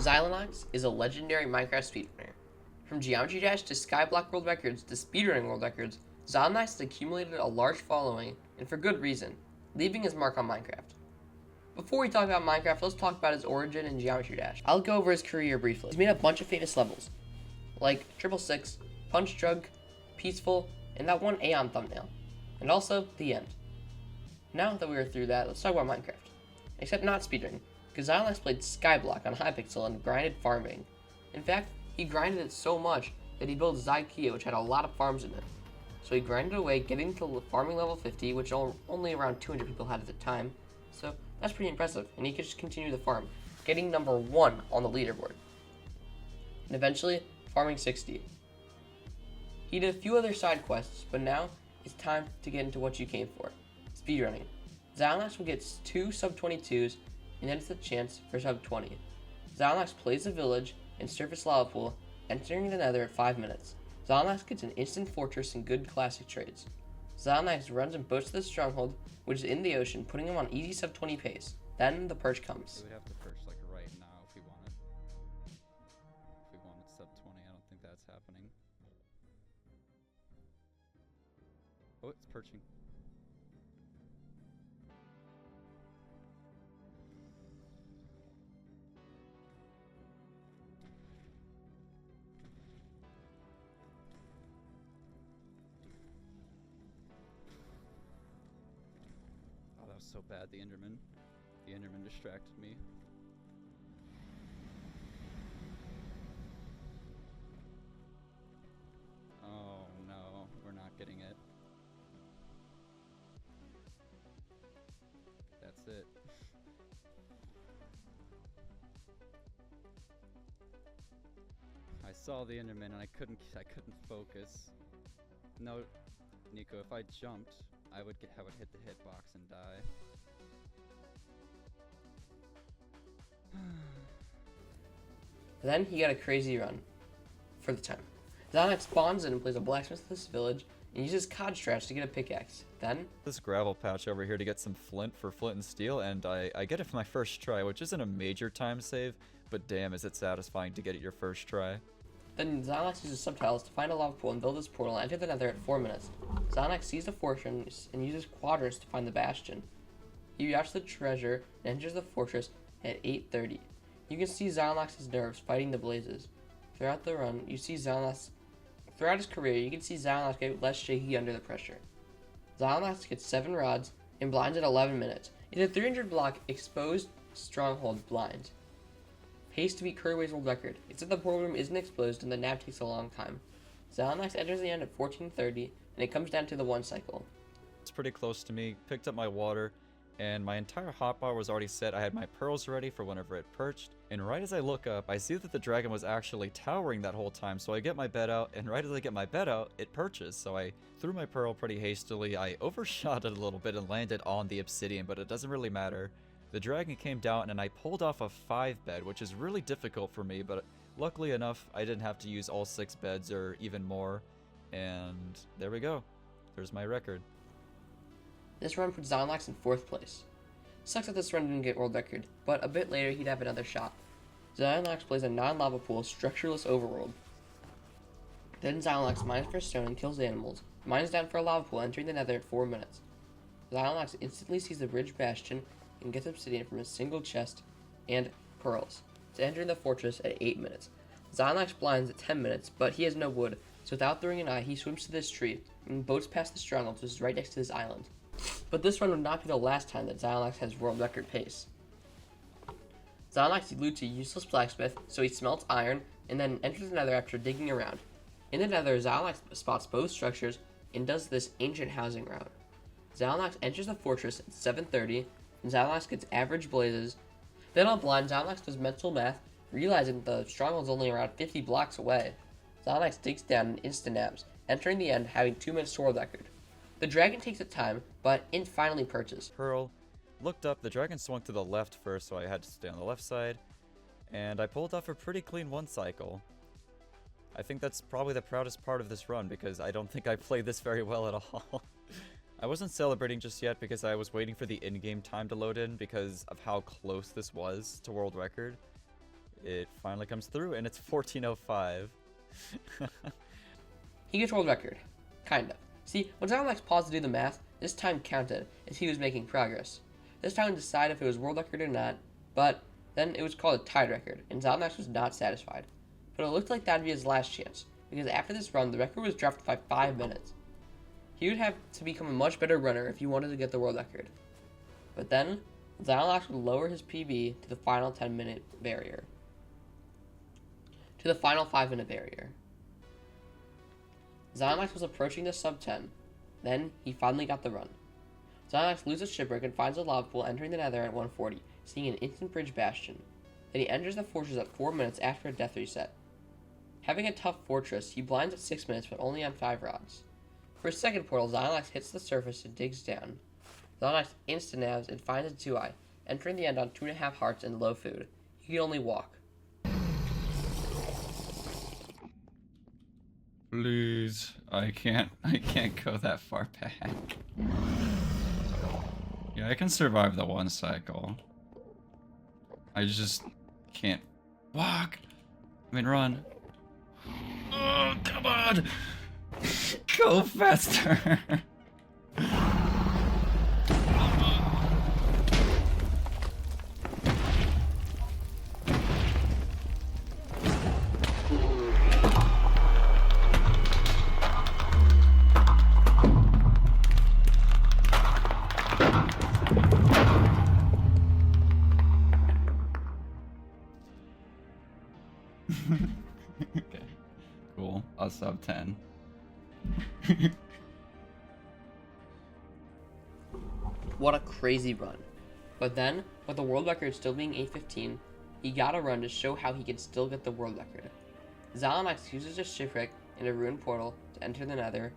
Xylonox is a legendary Minecraft speedrunner. From Geometry Dash to Skyblock world records to speedrunning world records, Xylonox has accumulated a large following, and for good reason, leaving his mark on Minecraft. Before we talk about Minecraft, let's talk about his origin in Geometry Dash. I'll go over his career briefly. He's made a bunch of famous levels, like 666, Punch Drug, Peaceful, and that one Aeon thumbnail, and also The End. Now that we are through that, let's talk about Minecraft. Except not speedrunning, because Xylonox played Skyblock on Hypixel and grinded farming. In fact, he grinded it so much that he built Zykia, which had a lot of farms in it. So he grinded away, getting to farming level 50, which only around 200 people had at the time. So that's pretty impressive, and he could just continue the farm, getting number 1 on the leaderboard. And eventually, farming 60. He did a few other side quests, but now it's time to get into what you came for, speedrunning. Xylonox will get 2 sub-22s, and then it's a chance for sub-20. Xylonox plays the village and surface lava pool, entering the nether at 5 minutes. Xylonox gets an instant fortress and good classic trades. Xylonox runs and boats to the stronghold, which is in the ocean, putting him on easy sub-20 pace. Then the perch comes. We would have to perch like right now if we wanted. If we wanted sub-20, I don't think that's happening. Oh, it's perching. Oh, that was so bad, the Enderman. The Enderman distracted me. Oh no, we're not getting it. That's it. I saw the Enderman and I couldn't focus. No, Nico, if I jumped, I would hit the hitbox and die. Then he got a crazy run for the time. Xylonox spawns in and plays a blacksmith in this village and uses cod strats to get a pickaxe. Then This gravel patch over here to get some flint for flint and steel, and I get it for my first try, which isn't a major time save, but damn is it satisfying to get it your first try. Then Xylonox uses subtiles to find a lava pool and build his portal and enter the nether at 4 minutes. Xylonox sees the fortress and uses quadrants to find the bastion. He yachts the treasure and enters the fortress at 8:30. You can see Xylonox's nerves fighting the blazes. Throughout the run, you see throughout his career, you can see Xylonox get less shaky under the pressure. Xylonox gets 7 rods and blinds at 11 minutes. It's a 300 block exposed stronghold blind. Pace to beat Curryway's world record, except the portal room isn't exposed and the nap takes a long time. Xylonox enters the end at 14:30 and it comes down to the 1 cycle. It's pretty close to me, picked up my water, and my entire hotbar was already set. I had my pearls ready for whenever it perched, and right as I look up, I see that the dragon was actually towering that whole time, so I get my bed out, and right as I get my bed out, it perches, so I threw my pearl pretty hastily. I overshot it a little bit and landed on the obsidian, but it doesn't really matter. The dragon came down and I pulled off a 5 bed, which is really difficult for me, but luckily enough, I didn't have to use all 6 beds or even more, and there we go. There's my record. This run puts Xylonox in 4th place. Sucks that this run didn't get world record, but a bit later he'd have another shot. Xylonox plays a non-lava pool, structureless overworld. Then Xylonox mines for stone and kills animals, mines down for a lava pool, entering the nether at 4 minutes. Xylonox instantly sees the bridge bastion and gets obsidian from a single chest and pearls to enter the fortress at 8 minutes. Xylonox blinds at 10 minutes, but he has no wood, so without throwing an eye, he swims to this tree and boats past the stronghold, which is right next to this island. But this run would not be the last time that Xylonox has world record pace. Xylonox loots a useless blacksmith, so he smelts iron and then enters the nether after digging around. In the nether, Xylonox spots both structures and does this ancient housing route. Xylonox enters the fortress at 7:30, and Xylonox gets average blazes. Then on blind, Xylonox does mental math, realizing the stronghold's only around 50 blocks away. Xylonox digs down and instant naps, entering the end having 2 minutes to world record. The dragon takes its time, but it finally perches. Pearl. Looked up, the dragon swung to the left first, so I had to stay on the left side. And I pulled off a pretty clean 1 cycle. I think that's probably the proudest part of this run, because I don't think I played this very well at all. I wasn't celebrating just yet because I was waiting for the in-game time to load in because of how close this was to world record. it finally comes through, and it's 14:05. He gets world record. Kind of. See, when Zylonax paused to do the math, this time counted, as he was making progress. This time to decide if it was world record or not, but then it was called a tied record, and Zylonax was not satisfied. But it looked like that would be his last chance, because after this run, the record was dropped by 5 minutes. He would have to become a much better runner if he wanted to get the world record. But then, Zylonax would lower his PB to the final 10-minute barrier. To the final 5-minute barrier. Zylonax was approaching the sub-10. Then, he finally got the run. Zylonax loses shipwreck and finds a lava pool entering the nether at 140, seeing an instant bridge bastion. Then he enters the fortress at 4 minutes after a death reset. Having a tough fortress, he blinds at 6 minutes but only on 5 rods. For his second portal, Zylonax hits the surface and digs down. Zylonax insta-navs and finds a 2-eye, entering the end on 2.5 hearts and low food. He can only walk. Please, I can't go that far back. Yeah, I can survive the 1 cycle. I just can't walk. I mean, run. Oh, come on! Go faster! Okay. Cool. I'll sub 10. What a crazy run. But then, with the world record still being 8:15, he got a run to show how he could still get the world record. Zylonax uses a shipwreck and a ruined portal to enter the nether.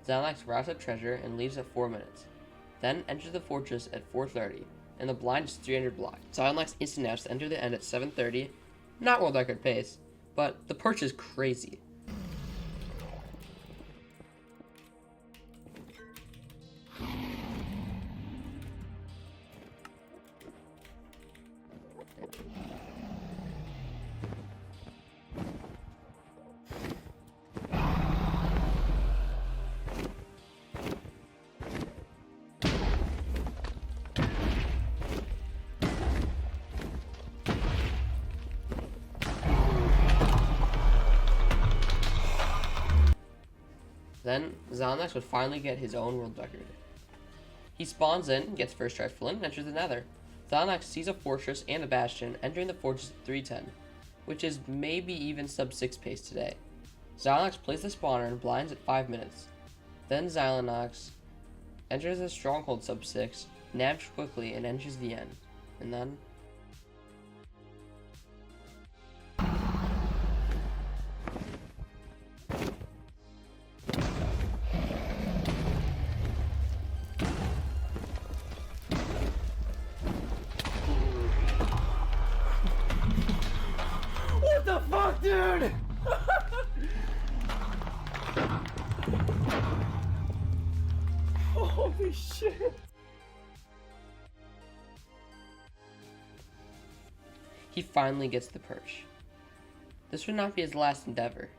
Zylonax robs a treasure and leaves at 4 minutes. Then enters the fortress at 4:30, and the blind is 300 block. Zylonax instant to enter the end at 7:30. Not world record pace, but the perch is crazy. Then, Zylonax would finally get his own world record. He spawns in, gets first try full in, and enters the nether. Zylonax sees a fortress and a bastion, entering the fortress at 3:10, which is maybe even sub 6 pace today. Zylonax plays the spawner and blinds at 5 minutes. Then Zylonax enters the stronghold sub 6, nabs quickly, and enters the end. And then... What the fuck, dude? Holy shit. He finally gets the perch. This would not be his last endeavor.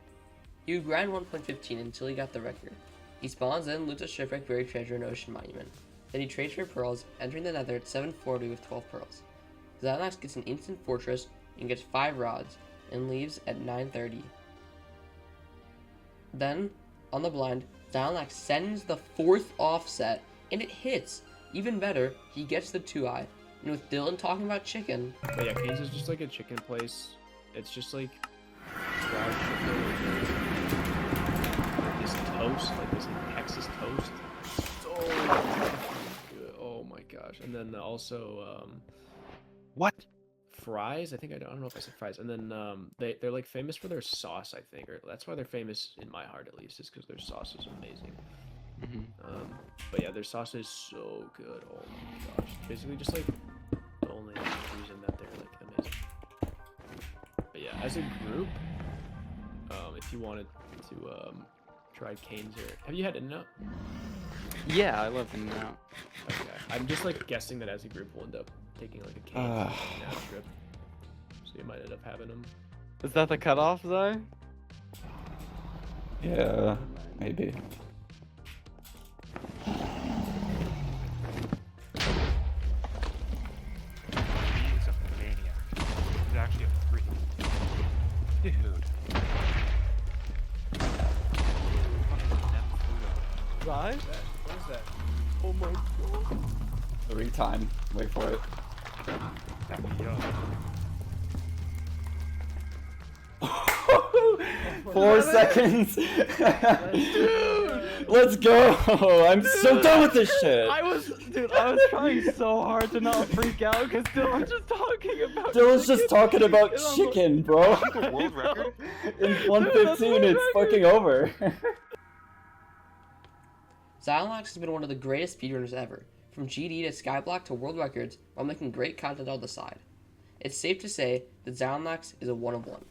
He would grind 1.15 until he got the record. He spawns in, loots a shipwreck, buried treasure, and ocean monument. Then he trades for pearls, entering the nether at 7:40 with 12 pearls. Zylonax gets an instant fortress and gets 5 rods, and leaves at 9:30. Then, on the blind, Zylonax sends the 4th offset, and it hits! Even better, he gets the 2-eye. And with Dylan talking about chicken... But yeah, Cane's is just like a chicken place. It's just like fried chicken with this toast, like this Texas toast. So good. Oh my gosh. And then also, What? fries. I don't know if I said fries. And then they're like famous for their sauce, I think, or that's why they're famous in my heart at least, is because their sauce is amazing. But yeah, their sauce is so good. Oh my gosh, basically just like the only reason that they're like amazing. But yeah, as a group, if you wanted to try Cane's, or have you had In-N-Out? Yeah, I love In-N-Out. Okay, I'm just like guessing that as a group we'll end up taking like a Cane's In-N-Out trip. So so you might end up having him. Is that the cutoff, Zai? Yeah, maybe. He's a maniac. He's actually a freak. Dude. Zai? What is that? Oh my god. 3 time. Wait for it. Yo. 4 seconds. Let's go. I'm so done with this shit. I was trying so hard to not freak out because Dylan's just talking about. Dylan's just talking about and I'm like- chicken, bro. The world record? In 115, it's fucking over. Xylonox has been one of the greatest speedrunners ever, from GD to Skyblock to world records, while making great content on the side. It's safe to say that Xylonox is a one of one.